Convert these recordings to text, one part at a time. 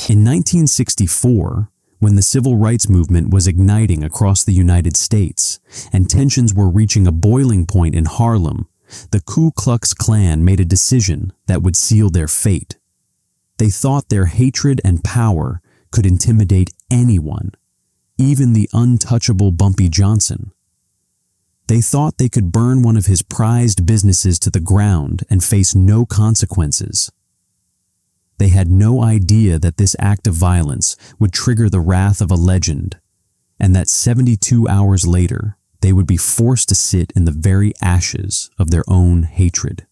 In 1964, when the civil rights movement was igniting across the United States and tensions were reaching a boiling point in Harlem, the Ku Klux Klan made a decision that would seal their fate. They thought their hatred and power could intimidate anyone, even the untouchable Bumpy Johnson. They thought they could burn one of his prized businesses to the ground and face no consequences. They had no idea that this act of violence would trigger the wrath of a legend, and that 72 hours later, they would be forced to sit in the very ashes of their own hatred.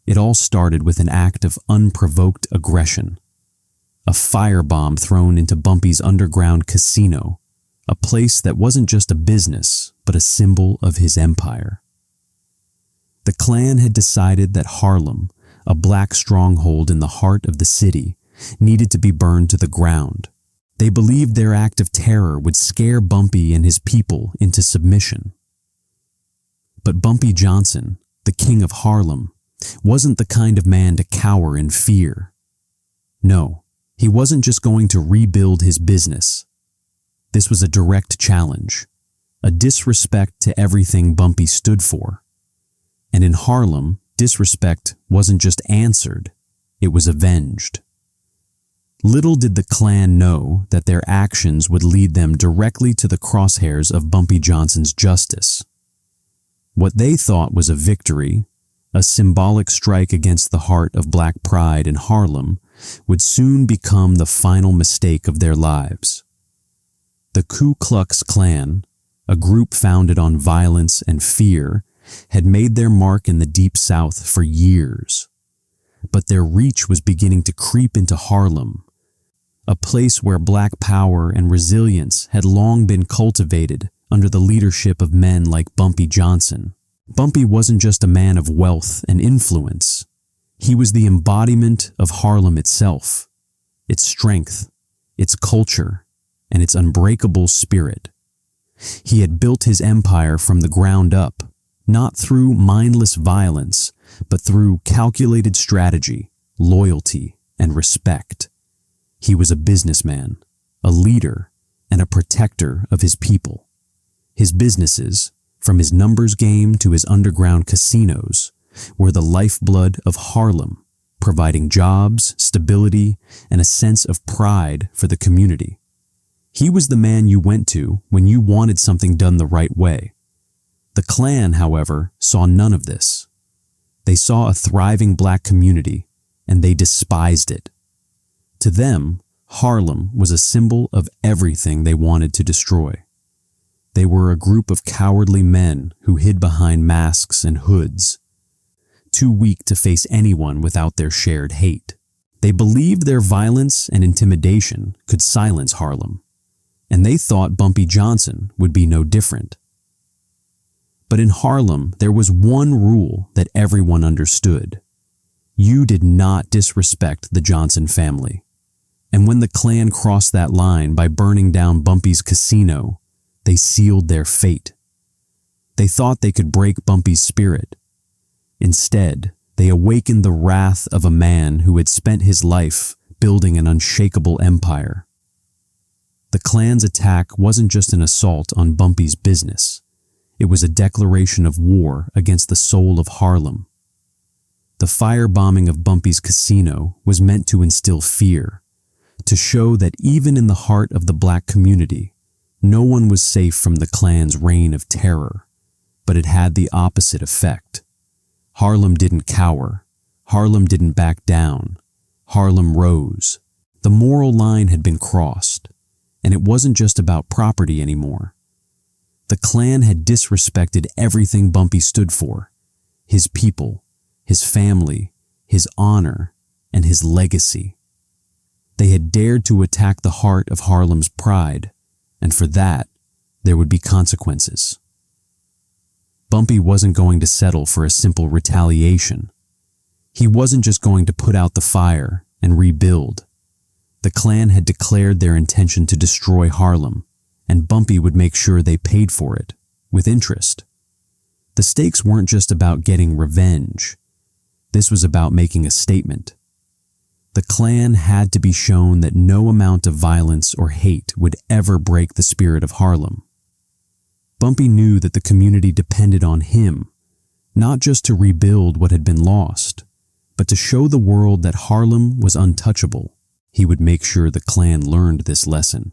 It all started with an act of unprovoked aggression. A firebomb thrown into Bumpy's underground casino, a place that wasn't just a business, but a symbol of his empire. The Klan had decided that Harlem, a black stronghold in the heart of the city, needed to be burned to the ground. They believed their act of terror would scare Bumpy and his people into submission. But Bumpy Johnson, the king of Harlem, wasn't the kind of man to cower in fear. No, he wasn't just going to rebuild his business. This was a direct challenge, a disrespect to everything Bumpy stood for. And in Harlem, disrespect wasn't just answered, it was avenged. Little did the Klan know that their actions would lead them directly to the crosshairs of Bumpy Johnson's justice. What they thought was a victory, a symbolic strike against the heart of black pride in Harlem, would soon become the final mistake of their lives. The Ku Klux Klan, a group founded on violence and fear, had made their mark in the Deep South for years. But their reach was beginning to creep into Harlem, a place where black power and resilience had long been cultivated under the leadership of men like Bumpy Johnson. Bumpy wasn't just a man of wealth and influence. He was the embodiment of Harlem itself, its strength, its culture, and its unbreakable spirit. He had built his empire from the ground up, not through mindless violence, but through calculated strategy, loyalty, and respect. He was a businessman, a leader, and a protector of his people. His businesses, from his numbers game to his underground casinos, were the lifeblood of Harlem, providing jobs, stability, and a sense of pride for the community. He was the man you went to when you wanted something done the right way. The Klan, however, saw none of this. They saw a thriving black community, and they despised it. To them, Harlem was a symbol of everything they wanted to destroy. They were a group of cowardly men who hid behind masks and hoods, too weak to face anyone without their shared hate. They believed their violence and intimidation could silence Harlem, and they thought Bumpy Johnson would be no different. But in Harlem, there was one rule that everyone understood. You did not disrespect the Johnson family. And when the Klan crossed that line by burning down Bumpy's casino, they sealed their fate. They thought they could break Bumpy's spirit. Instead, they awakened the wrath of a man who had spent his life building an unshakable empire. The Klan's attack wasn't just an assault on Bumpy's business. It was a declaration of war against the soul of Harlem. The firebombing of Bumpy's casino was meant to instill fear, to show that even in the heart of the black community, no one was safe from the Klan's reign of terror. But it had the opposite effect. Harlem didn't cower. Harlem didn't back down. Harlem rose. The moral line had been crossed, and it wasn't just about property anymore. The Klan had disrespected everything Bumpy stood for: his people, his family, his honor, and his legacy. They had dared to attack the heart of Harlem's pride, and for that, there would be consequences. Bumpy wasn't going to settle for a simple retaliation. He wasn't just going to put out the fire and rebuild. The Klan had declared their intention to destroy Harlem, and Bumpy would make sure they paid for it, with interest. The stakes weren't just about getting revenge. This was about making a statement. The Klan had to be shown that no amount of violence or hate would ever break the spirit of Harlem. Bumpy knew that the community depended on him, not just to rebuild what had been lost, but to show the world that Harlem was untouchable. He would make sure the Klan learned this lesson,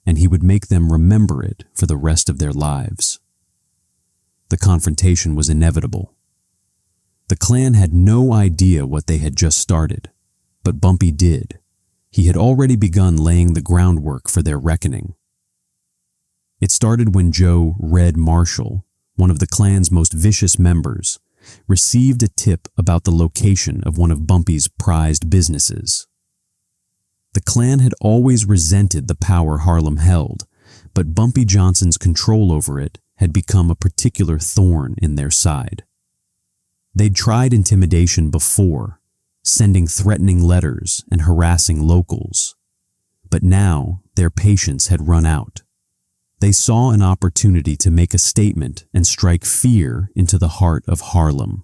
and he would make them remember it for the rest of their lives. The confrontation was inevitable. The Klan had no idea what they had just started, but Bumpy did. He had already begun laying the groundwork for their reckoning. It started when Joe Red Marshall, one of the Klan's most vicious members, received a tip about the location of one of Bumpy's prized businesses. The Klan had always resented the power Harlem held, but Bumpy Johnson's control over it had become a particular thorn in their side. They'd tried intimidation before, sending threatening letters and harassing locals, but now their patience had run out. They saw an opportunity to make a statement and strike fear into the heart of Harlem.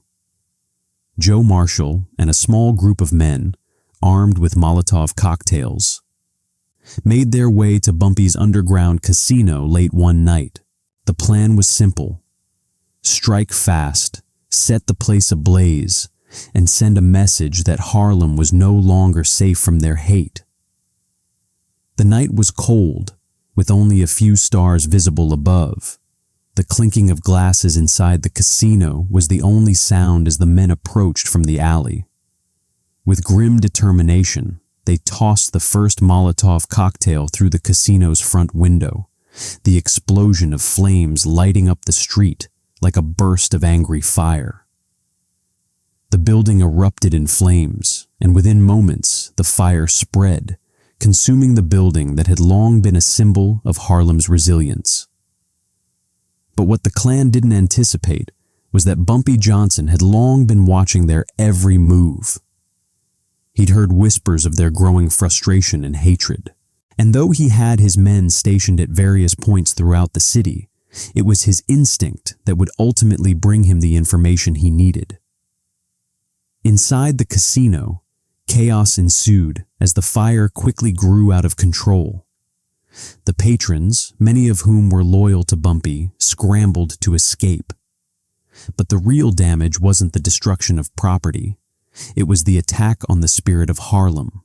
Joe Marshall and a small group of men, armed with Molotov cocktails, made their way to Bumpy's underground casino late one night. The plan was simple: strike fast, set the place ablaze, and send a message that Harlem was no longer safe from their hate. The night was cold, with only a few stars visible above. The clinking of glasses inside the casino was the only sound as the men approached from the alley. With grim determination, they tossed the first Molotov cocktail through the casino's front window, the explosion of flames lighting up the street like a burst of angry fire. The building erupted in flames, and within moments the fire spread, consuming the building that had long been a symbol of Harlem's resilience. But what the Klan didn't anticipate was that Bumpy Johnson had long been watching their every move. He'd heard whispers of their growing frustration and hatred, and though he had his men stationed at various points throughout the city, it was his instinct that would ultimately bring him the information he needed. Inside the casino, chaos ensued as the fire quickly grew out of control. The patrons, many of whom were loyal to Bumpy, scrambled to escape. But the real damage wasn't the destruction of property. It was the attack on the spirit of Harlem.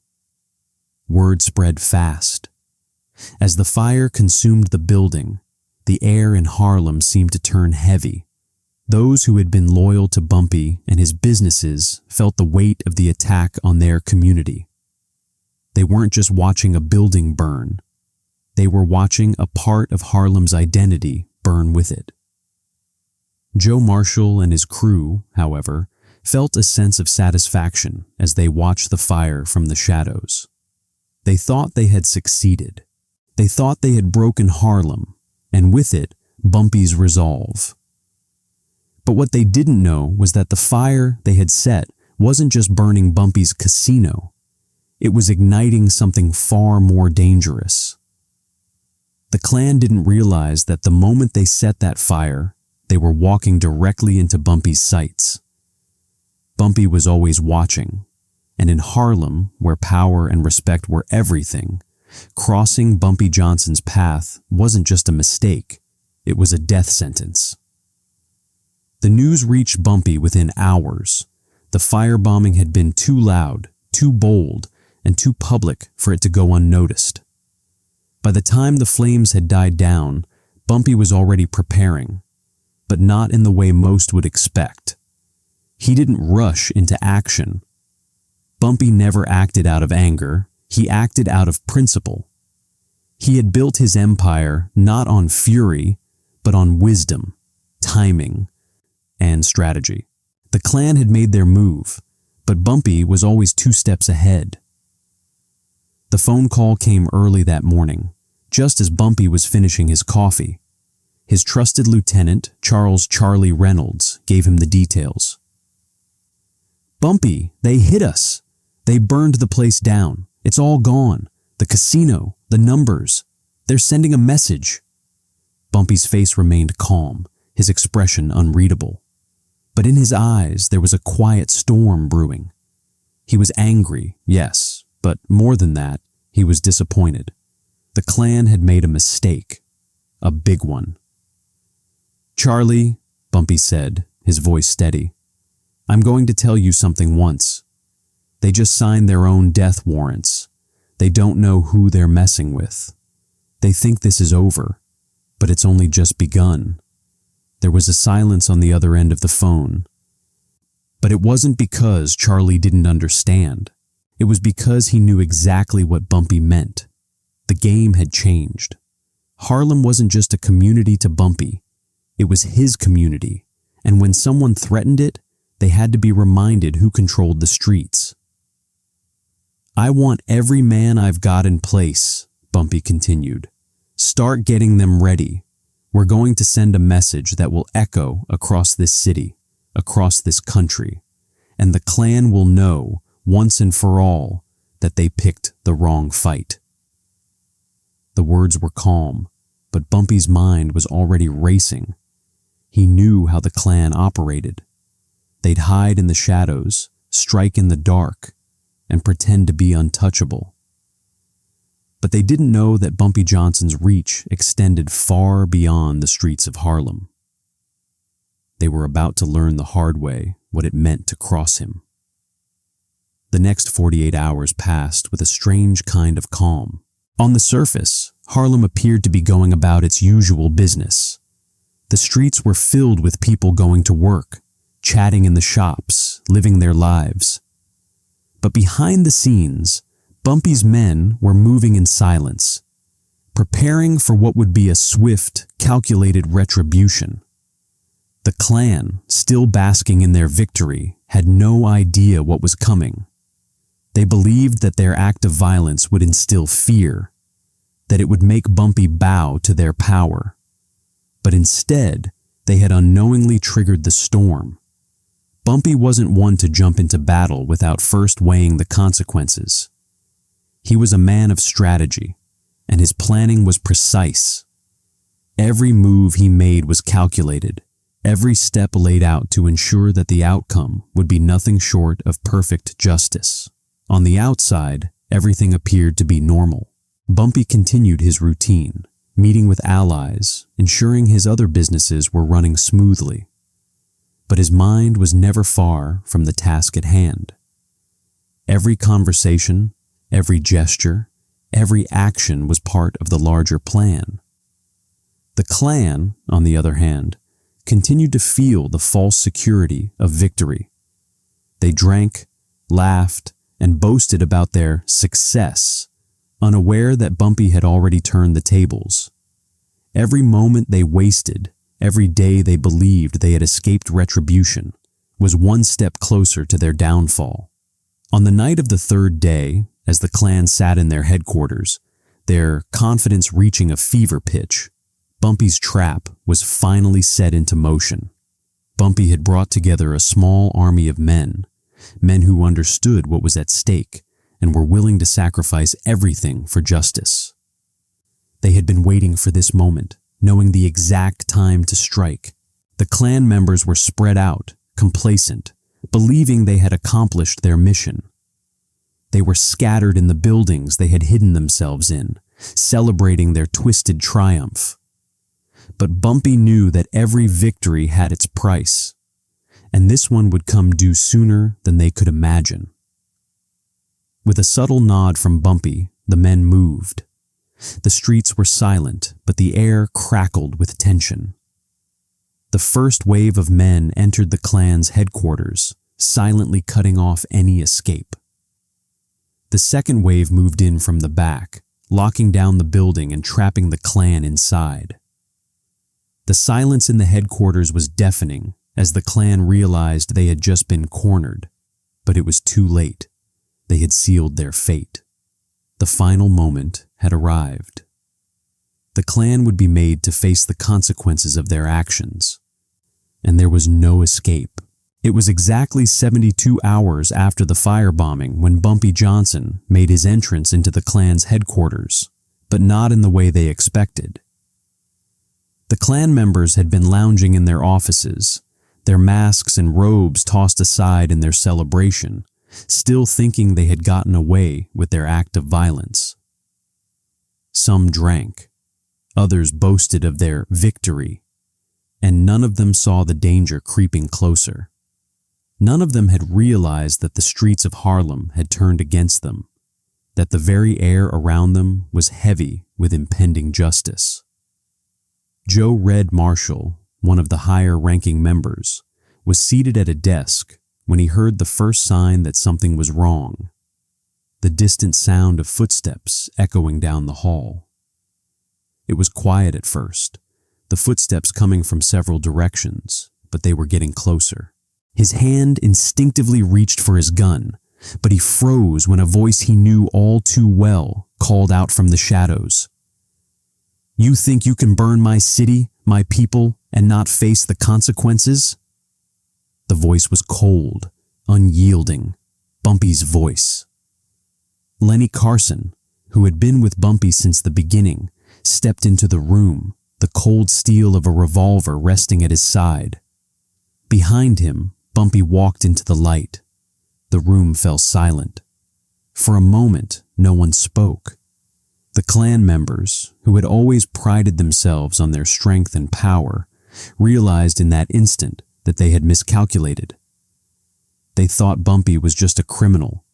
Word spread fast. As the fire consumed the building, the air in Harlem seemed to turn heavy. Those who had been loyal to Bumpy and his businesses felt the weight of the attack on their community. They weren't just watching a building burn. They were watching a part of Harlem's identity burn with it. Joe Marshall and his crew, however, felt a sense of satisfaction as they watched the fire from the shadows. They thought they had succeeded. They thought they had broken Harlem, and with it, Bumpy's resolve. But what they didn't know was that the fire they had set wasn't just burning Bumpy's casino. It was igniting something far more dangerous. The Klan didn't realize that the moment they set that fire, they were walking directly into Bumpy's sights. Bumpy was always watching, and in Harlem, where power and respect were everything, crossing Bumpy Johnson's path wasn't just a mistake, it was a death sentence. The news reached Bumpy within hours. The firebombing had been too loud, too bold, and too public for it to go unnoticed. By the time the flames had died down, Bumpy was already preparing, but not in the way most would expect. He didn't rush into action. Bumpy never acted out of anger, he acted out of principle. He had built his empire not on fury, but on wisdom, timing, and strategy. The Klan had made their move, but Bumpy was always 2 steps ahead. The phone call came early that morning, just as Bumpy was finishing his coffee. His trusted lieutenant, Charles "Charlie" Reynolds, gave him the details. "Bumpy, they hit us. They burned the place down. It's all gone. The casino, the numbers. They're sending a message." Bumpy's face remained calm, his expression unreadable. But in his eyes there was a quiet storm brewing. He was angry, yes, but more than that, he was disappointed. The Klan had made a mistake, a big one. "Charlie," Bumpy said, his voice steady, "I'm going to tell you something once. They just signed their own death warrants. They don't know who they're messing with. They think this is over, but it's only just begun." There was a silence on the other end of the phone. But it wasn't because Charlie didn't understand. It was because he knew exactly what Bumpy meant. The game had changed. Harlem wasn't just a community to Bumpy. It was his community, and when someone threatened it, they had to be reminded who controlled the streets. "I want every man I've got in place," Bumpy continued. "Start getting them ready. We're going to send a message that will echo across this city, across this country, and the Klan will know, once and for all, that they picked the wrong fight." The words were calm, but Bumpy's mind was already racing. He knew how the Klan operated. They'd hide in the shadows, strike in the dark, and pretend to be untouchable. But they didn't know that Bumpy Johnson's reach extended far beyond the streets of Harlem. They were about to learn the hard way what it meant to cross him. The next 48 hours passed with a strange kind of calm. On the surface, Harlem appeared to be going about its usual business. The streets were filled with people going to work, chatting in the shops, living their lives. But behind the scenes, Bumpy's men were moving in silence, preparing for what would be a swift, calculated retribution. The Klan, still basking in their victory, had no idea what was coming. They believed that their act of violence would instill fear, that it would make Bumpy bow to their power. But instead, they had unknowingly triggered the storm. Bumpy wasn't one to jump into battle without first weighing the consequences. He was a man of strategy, and his planning was precise. Every move he made was calculated, every step laid out to ensure that the outcome would be nothing short of perfect justice. On the outside, everything appeared to be normal. Bumpy continued his routine, meeting with allies, ensuring his other businesses were running smoothly. But his mind was never far from the task at hand. Every conversation, every gesture, every action was part of the larger plan. The Klan, on the other hand, continued to feel the false security of victory. They drank, laughed, and boasted about their success, unaware that Bumpy had already turned the tables. Every moment they wasted, every day they believed they had escaped retribution, was one step closer to their downfall. On the night of the third day, as the Klan sat in their headquarters, their confidence reaching a fever pitch, Bumpy's trap was finally set into motion. Bumpy had brought together a small army of men who understood what was at stake and were willing to sacrifice everything for justice. They had been waiting for this moment, knowing the exact time to strike. The Klan members were spread out, complacent, believing they had accomplished their mission. They were scattered in the buildings they had hidden themselves in, celebrating their twisted triumph. But Bumpy knew that every victory had its price, and this one would come due sooner than they could imagine. With a subtle nod from Bumpy, the men moved. The streets were silent, but the air crackled with tension. The first wave of men entered the Klan's headquarters, silently cutting off any escape. The second wave moved in from the back, locking down the building and trapping the Klan inside. The silence in the headquarters was deafening as the Klan realized they had just been cornered, but it was too late. They had sealed their fate. The final moment had arrived. The Klan would be made to face the consequences of their actions, and there was no escape. It was exactly 72 hours after the firebombing when Bumpy Johnson made his entrance into the Klan's headquarters, but not in the way they expected. The Klan members had been lounging in their offices, their masks and robes tossed aside in their celebration, still thinking they had gotten away with their act of violence. Some drank, others boasted of their victory, and none of them saw the danger creeping closer. None of them had realized that the streets of Harlem had turned against them, that the very air around them was heavy with impending justice. Joe Red Marshall, one of the higher-ranking members, was seated at a desk when he heard the first sign that something was wrong, the distant sound of footsteps echoing down the hall. It was quiet at first, the footsteps coming from several directions, but they were getting closer. His hand instinctively reached for his gun, but he froze when a voice he knew all too well called out from the shadows. "You think you can burn my city, my people, and not face the consequences?" The voice was cold, unyielding, Bumpy's voice. Lenny Carson, who had been with Bumpy since the beginning, stepped into the room, the cold steel of a revolver resting at his side. Behind him, Bumpy walked into the light. The room fell silent. For a moment, no one spoke. The Klan members, who had always prided themselves on their strength and power, realized in that instant that they had miscalculated. They thought Bumpy was just a criminal,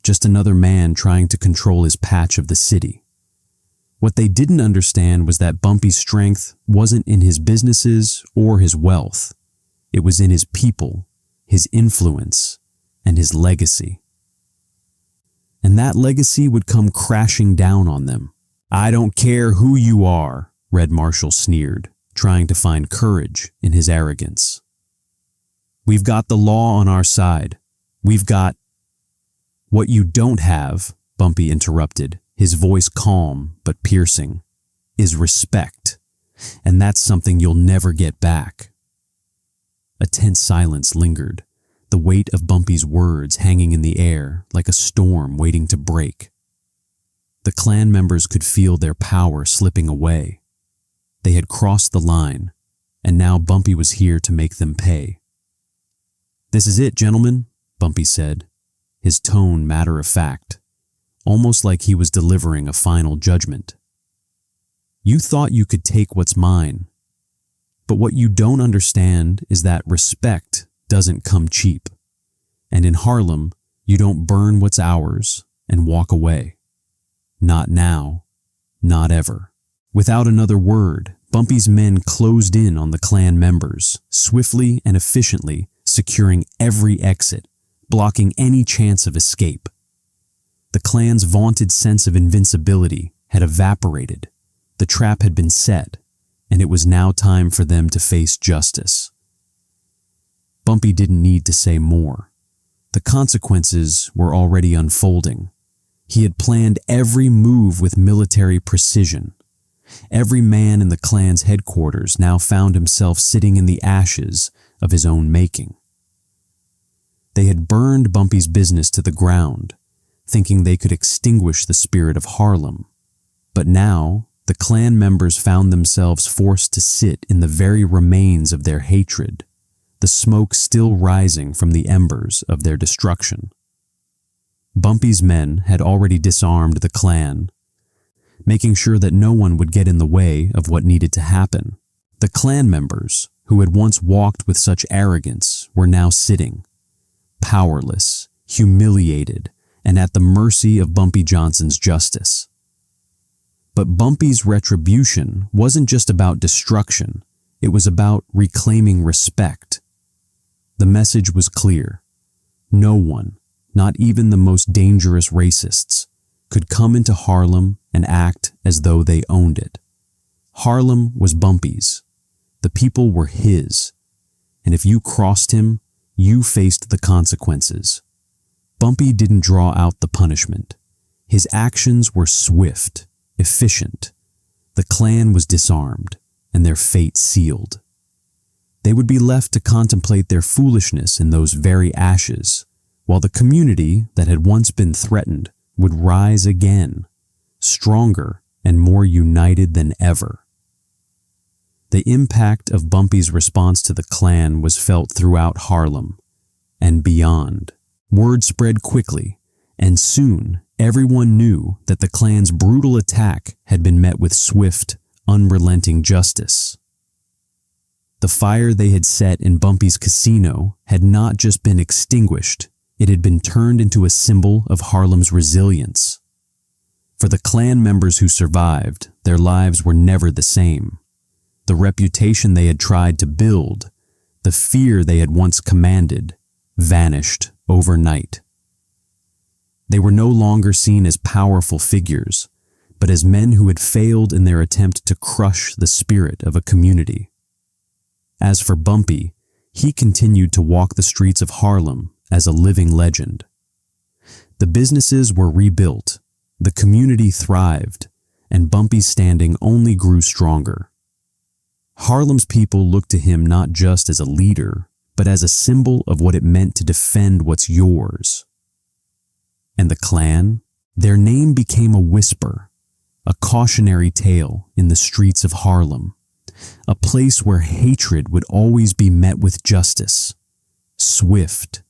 just another man trying to control his patch of the city. What they didn't understand was that Bumpy's strength wasn't in his businesses or his wealth. It was in his people, his influence, and his legacy. And that legacy would come crashing down on them. "I don't care who you are," Red Marshall sneered, trying to find courage in his arrogance. "We've got the law on our side. We've got—" "What you don't have," Bumpy interrupted, his voice calm but piercing, "is respect. And that's something you'll never get back." A tense silence lingered, the weight of Bumpy's words hanging in the air like a storm waiting to break. The Klan members could feel their power slipping away. They had crossed the line, and now Bumpy was here to make them pay. "This is it, gentlemen," Bumpy said, his tone matter-of-fact, almost like he was delivering a final judgment. "You thought you could take what's mine, but what you don't understand is that respect doesn't come cheap. And in Harlem, you don't burn what's ours and walk away. Not now, not ever." Without another word, Bumpy's men closed in on the Klan members, swiftly and efficiently securing every exit, blocking any chance of escape. The Klan's vaunted sense of invincibility had evaporated. The trap had been set, and it was now time for them to face justice. Bumpy didn't need to say more. The consequences were already unfolding. He had planned every move with military precision. Every man in the Klan's headquarters now found himself sitting in the ashes of his own making. They had burned Bumpy's business to the ground, thinking they could extinguish the spirit of Harlem. But now, the Klan members found themselves forced to sit in the very remains of their hatred, the smoke still rising from the embers of their destruction. Bumpy's men had already disarmed the Klan, making sure that no one would get in the way of what needed to happen. The Klan members, who had once walked with such arrogance, were now sitting, powerless, humiliated, and at the mercy of Bumpy Johnson's justice. But Bumpy's retribution wasn't just about destruction, it was about reclaiming respect. The message was clear. No one, not even the most dangerous racists, could come into Harlem and act as though they owned it. Harlem was Bumpy's. The people were his. And if you crossed him, you faced the consequences. Bumpy didn't draw out the punishment. His actions were swift, efficient. The Klan was disarmed, and their fate sealed. They would be left to contemplate their foolishness in those very ashes, while the community that had once been threatened would rise again, stronger and more united than ever. The impact of Bumpy's response to the Klan was felt throughout Harlem and beyond. Word spread quickly, and soon everyone knew that the Klan's brutal attack had been met with swift, unrelenting justice. The fire they had set in Bumpy's casino had not just been extinguished, it had been turned into a symbol of Harlem's resilience. For the Klan members who survived, their lives were never the same. The reputation they had tried to build, the fear they had once commanded, vanished overnight. They were no longer seen as powerful figures, but as men who had failed in their attempt to crush the spirit of a community. As for Bumpy, he continued to walk the streets of Harlem as a living legend. The businesses were rebuilt, the community thrived, and Bumpy's standing only grew stronger. Harlem's people looked to him not just as a leader, but as a symbol of what it meant to defend what's yours. And the Klan, their name became a whisper, a cautionary tale in the streets of Harlem, a place where hatred would always be met with justice, swift,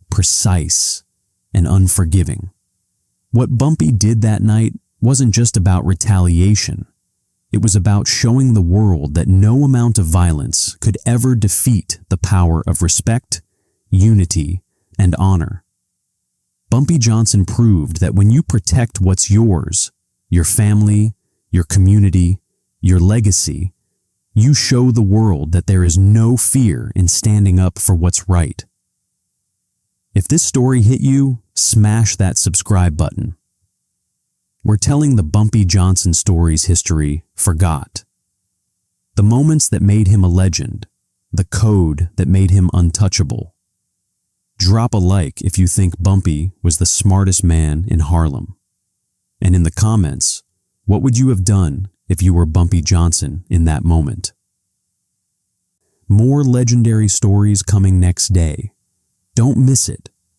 precise, and unforgiving. What Bumpy did that night wasn't just about retaliation. It was about showing the world that no amount of violence could ever defeat the power of respect, unity, and honor. Bumpy Johnson proved that when you protect what's yours, your family, your community, your legacy, you show the world that there is no fear in standing up for what's right. If this story hit you, smash that subscribe button. We're telling the Bumpy Johnson story's history forgot. The moments that made him a legend, the code that made him untouchable. Drop a like if you think Bumpy was the smartest man in Harlem. And in the comments, what would you have done if you were Bumpy Johnson in that moment? More legendary stories coming next day. Don't miss it.